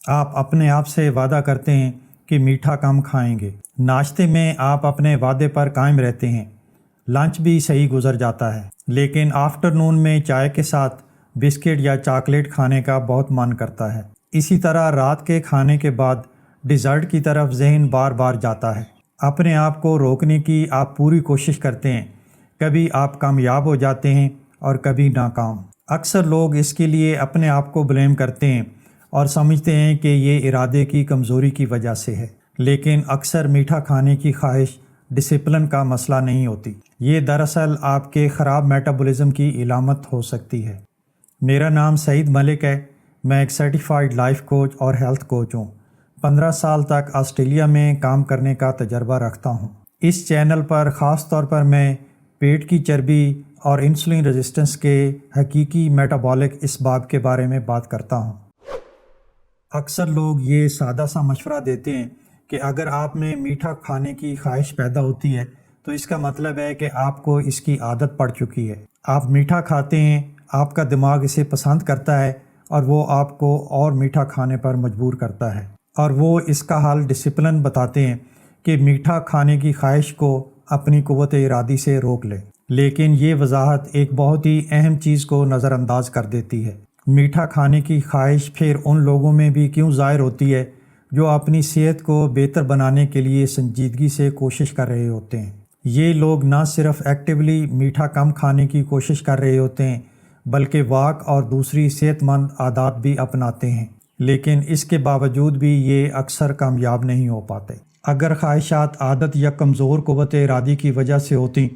آپ اپنے آپ سے وعدہ کرتے ہیں کہ میٹھا کم کھائیں گے۔ ناشتے میں آپ اپنے وعدے پر قائم رہتے ہیں۔ لنچ بھی صحیح گزر جاتا ہے، لیکن آفٹر نون میں چائے کے ساتھ بسکٹ یا چاکلیٹ کھانے کا بہت من کرتا ہے۔ اسی طرح رات کے کھانے کے بعد ڈیزرٹ کی طرف ذہن بار بار جاتا ہے۔ اپنے آپ کو روکنے کی آپ پوری کوشش کرتے ہیں۔ کبھی آپ کامیاب ہو جاتے ہیں اور کبھی ناکام۔ اکثر لوگ اس کے لیے اپنے آپ کو بلیم کرتے ہیں اور سمجھتے ہیں کہ یہ ارادے کی کمزوری کی وجہ سے ہے، لیکن اکثر میٹھا کھانے کی خواہش ڈسپلن کا مسئلہ نہیں ہوتی۔ یہ دراصل آپ کے خراب میٹابولزم کی علامت ہو سکتی ہے۔ میرا نام سعید ملک ہے۔ میں ایک سرٹیفائیڈ لائف کوچ اور ہیلتھ کوچ ہوں۔ 15 سال تک آسٹریلیا میں کام کرنے کا تجربہ رکھتا ہوں۔ اس چینل پر خاص طور پر میں پیٹ کی چربی اور انسولین ریزسٹنس کے حقیقی میٹابولک اسباب کے بارے میں بات کرتا ہوں۔ اکثر لوگ یہ سادہ سا مشورہ دیتے ہیں کہ اگر آپ میں میٹھا کھانے کی خواہش پیدا ہوتی ہے تو اس کا مطلب ہے کہ آپ کو اس کی عادت پڑ چکی ہے۔ آپ میٹھا کھاتے ہیں، آپ کا دماغ اسے پسند کرتا ہے اور وہ آپ کو اور میٹھا کھانے پر مجبور کرتا ہے، اور وہ اس کا حل ڈسپلن بتاتے ہیں کہ میٹھا کھانے کی خواہش کو اپنی قوت ارادی سے روک لیں۔ لیکن یہ وضاحت ایک بہت ہی اہم چیز کو نظر انداز کر دیتی ہے۔ میٹھا کھانے کی خواہش پھر ان لوگوں میں بھی کیوں ظاہر ہوتی ہے جو اپنی صحت کو بہتر بنانے کے لیے سنجیدگی سے کوشش کر رہے ہوتے ہیں۔ یہ لوگ نہ صرف ایکٹیولی میٹھا کم کھانے کی کوشش کر رہے ہوتے ہیں بلکہ واک اور دوسری صحت مند عادات بھی اپناتے ہیں، لیکن اس کے باوجود بھی یہ اکثر کامیاب نہیں ہو پاتے۔ اگر خواہشات عادت یا کمزور قوت ارادی کی وجہ سے ہوتی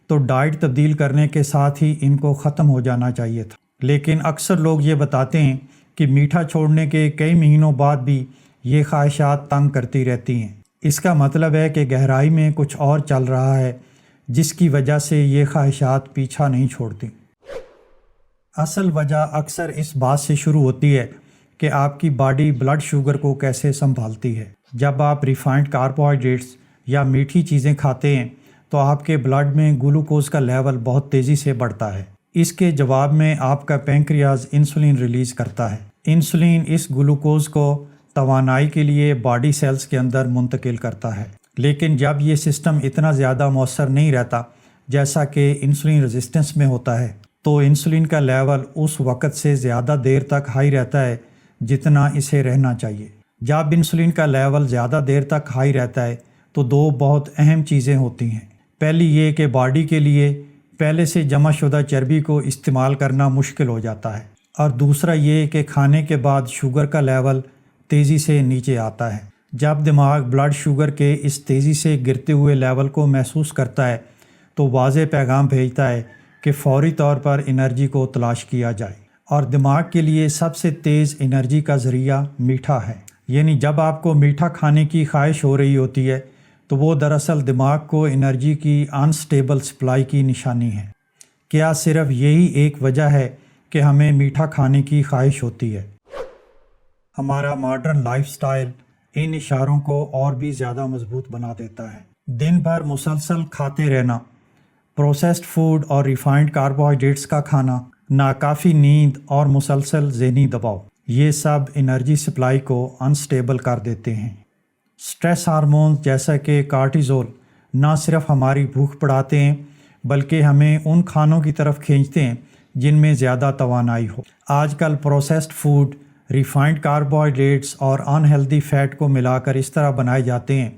تو ڈائٹ تبدیل کرنے کے ساتھ ہی ان کو ختم ہو جانا چاہیے تھا، لیکن اکثر لوگ یہ بتاتے ہیں کہ میٹھا چھوڑنے کے کئی مہینوں بعد بھی یہ خواہشات تنگ کرتی رہتی ہیں۔ اس کا مطلب ہے کہ گہرائی میں کچھ اور چل رہا ہے جس کی وجہ سے یہ خواہشات پیچھا نہیں چھوڑتی۔ اصل وجہ اکثر اس بات سے شروع ہوتی ہے کہ آپ کی باڈی بلڈ شوگر کو کیسے سنبھالتی ہے۔ جب آپ ریفائنڈ کاربوہائیڈریٹس یا میٹھی چیزیں کھاتے ہیں تو آپ کے بلڈ میں گلوکوز کا لیول بہت تیزی سے بڑھتا ہے۔ اس کے جواب میں آپ کا پینکریاز انسولین ریلیز کرتا ہے۔ انسولین اس گلوکوز کو توانائی کے لیے باڈی سیلز کے اندر منتقل کرتا ہے، لیکن جب یہ سسٹم اتنا زیادہ مؤثر نہیں رہتا جیسا کہ انسولین ریزسٹنس میں ہوتا ہے تو انسولین کا لیول اس وقت سے زیادہ دیر تک ہائی رہتا ہے جتنا اسے رہنا چاہیے۔ جب انسولین کا لیول زیادہ دیر تک ہائی رہتا ہے تو دو بہت اہم چیزیں ہوتی ہیں۔ پہلی یہ کہ باڈی کے لیے پہلے سے جمع شدہ چربی کو استعمال کرنا مشکل ہو جاتا ہے، اور دوسرا یہ کہ کھانے کے بعد شوگر کا لیول تیزی سے نیچے آتا ہے۔ جب دماغ بلڈ شوگر کے اس تیزی سے گرتے ہوئے لیول کو محسوس کرتا ہے تو واضح پیغام بھیجتا ہے کہ فوری طور پر انرجی کو تلاش کیا جائے، اور دماغ کے لیے سب سے تیز انرجی کا ذریعہ میٹھا ہے۔ یعنی جب آپ کو میٹھا کھانے کی خواہش ہو رہی ہوتی ہے تو وہ دراصل دماغ کو انرجی کی انسٹیبل سپلائی کی نشانی ہے۔ کیا صرف یہی ایک وجہ ہے کہ ہمیں میٹھا کھانے کی خواہش ہوتی ہے؟ ہمارا ماڈرن لائف سٹائل ان اشاروں کو اور بھی زیادہ مضبوط بنا دیتا ہے۔ دن بھر مسلسل کھاتے رہنا، پروسیسڈ فوڈ اور ریفائنڈ کاربوہائیڈریٹس کا کھانا، ناکافی نیند اور مسلسل ذہنی دباؤ، یہ سب انرجی سپلائی کو انسٹیبل کر دیتے ہیں۔ سٹریس ہارمونز جیسا کہ کارٹیزول نہ صرف ہماری بھوک بڑھاتے ہیں بلکہ ہمیں ان کھانوں کی طرف کھینچتے ہیں جن میں زیادہ توانائی ہو۔ آج کل پروسیسڈ فوڈ، ریفائنڈ کاربوہائیڈریٹس اور ان ہیلدی فیٹ کو ملا کر اس طرح بنائے جاتے ہیں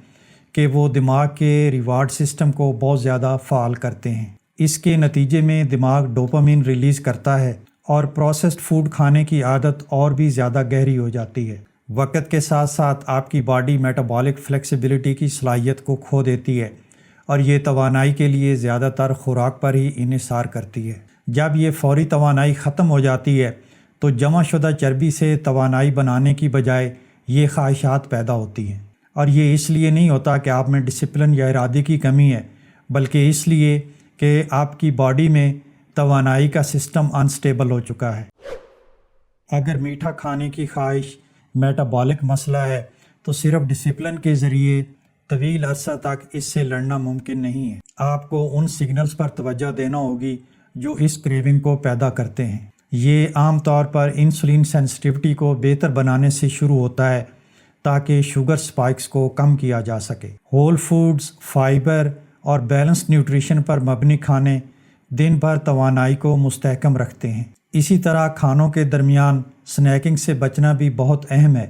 کہ وہ دماغ کے ریوارڈ سسٹم کو بہت زیادہ فعال کرتے ہیں۔ اس کے نتیجے میں دماغ ڈوپامین ریلیز کرتا ہے اور پروسیسڈ فوڈ کھانے کی عادت اور بھی زیادہ گہری ہو جاتی ہے۔ وقت کے ساتھ ساتھ آپ کی باڈی میٹابولک فلیکسیبلٹی کی صلاحیت کو کھو دیتی ہے اور یہ توانائی کے لیے زیادہ تر خوراک پر ہی انحصار کرتی ہے۔ جب یہ فوری توانائی ختم ہو جاتی ہے تو جمع شدہ چربی سے توانائی بنانے کی بجائے یہ خواہشات پیدا ہوتی ہیں، اور یہ اس لیے نہیں ہوتا کہ آپ میں ڈسپلن یا ارادے کی کمی ہے، بلکہ اس لیے کہ آپ کی باڈی میں توانائی کا سسٹم انسٹیبل ہو چکا ہے۔ اگر میٹھا کھانے کی خواہش میٹابولک مسئلہ ہے تو صرف ڈسپلن کے ذریعے طویل عرصہ تک اس سے لڑنا ممکن نہیں ہے۔ آپ کو ان سگنلز پر توجہ دینا ہوگی جو اس کریونگ کو پیدا کرتے ہیں۔ یہ عام طور پر انسولین سینسٹیوٹی کو بہتر بنانے سے شروع ہوتا ہے تاکہ شوگر سپائکس کو کم کیا جا سکے۔ ہول فوڈز، فائبر اور بیلنس نیوٹریشن پر مبنی کھانے دن بھر توانائی کو مستحکم رکھتے ہیں۔ اسی طرح کھانوں کے درمیان سنیکنگ سے بچنا بھی بہت اہم ہے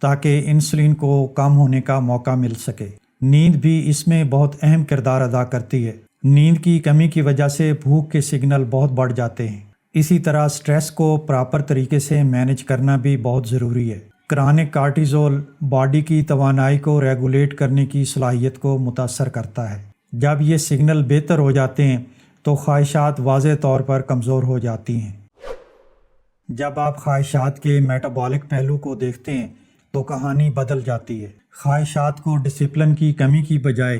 تاکہ انسولین کو کم ہونے کا موقع مل سکے۔ نیند بھی اس میں بہت اہم کردار ادا کرتی ہے۔ نیند کی کمی کی وجہ سے بھوک کے سگنل بہت بڑھ جاتے ہیں۔ اسی طرح سٹریس کو پراپر طریقے سے مینیج کرنا بھی بہت ضروری ہے۔ کرونک کارٹیزول باڈی کی توانائی کو ریگولیٹ کرنے کی صلاحیت کو متاثر کرتا ہے۔ جب یہ سگنل بہتر ہو جاتے ہیں تو خواہشات واضح طور پر کمزور ہو جاتی ہیں۔ جب آپ خواہشات کے میٹابولک پہلو کو دیکھتے ہیں تو کہانی بدل جاتی ہے۔ خواہشات کو ڈسپلن کی کمی کی بجائے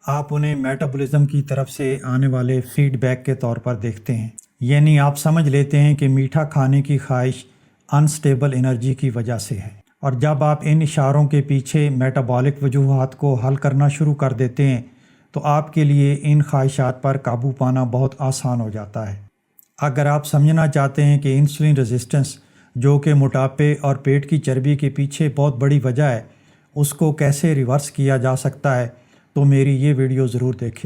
آپ انہیں میٹابولزم کی طرف سے آنے والے فیڈ بیک کے طور پر دیکھتے ہیں۔ یعنی آپ سمجھ لیتے ہیں کہ میٹھا کھانے کی خواہش انسٹیبل انرجی کی وجہ سے ہے، اور جب آپ ان اشاروں کے پیچھے میٹابولک وجوہات کو حل کرنا شروع کر دیتے ہیں تو آپ کے لیے ان خواہشات پر قابو پانا بہت آسان ہو جاتا ہے۔ اگر آپ سمجھنا چاہتے ہیں کہ انسولین ریزسٹنس، جو کہ موٹاپے اور پیٹ کی چربی کے پیچھے بہت بڑی وجہ ہے، اس کو کیسے ریورس کیا جا سکتا ہے، تو میری یہ ویڈیو ضرور دیکھیں۔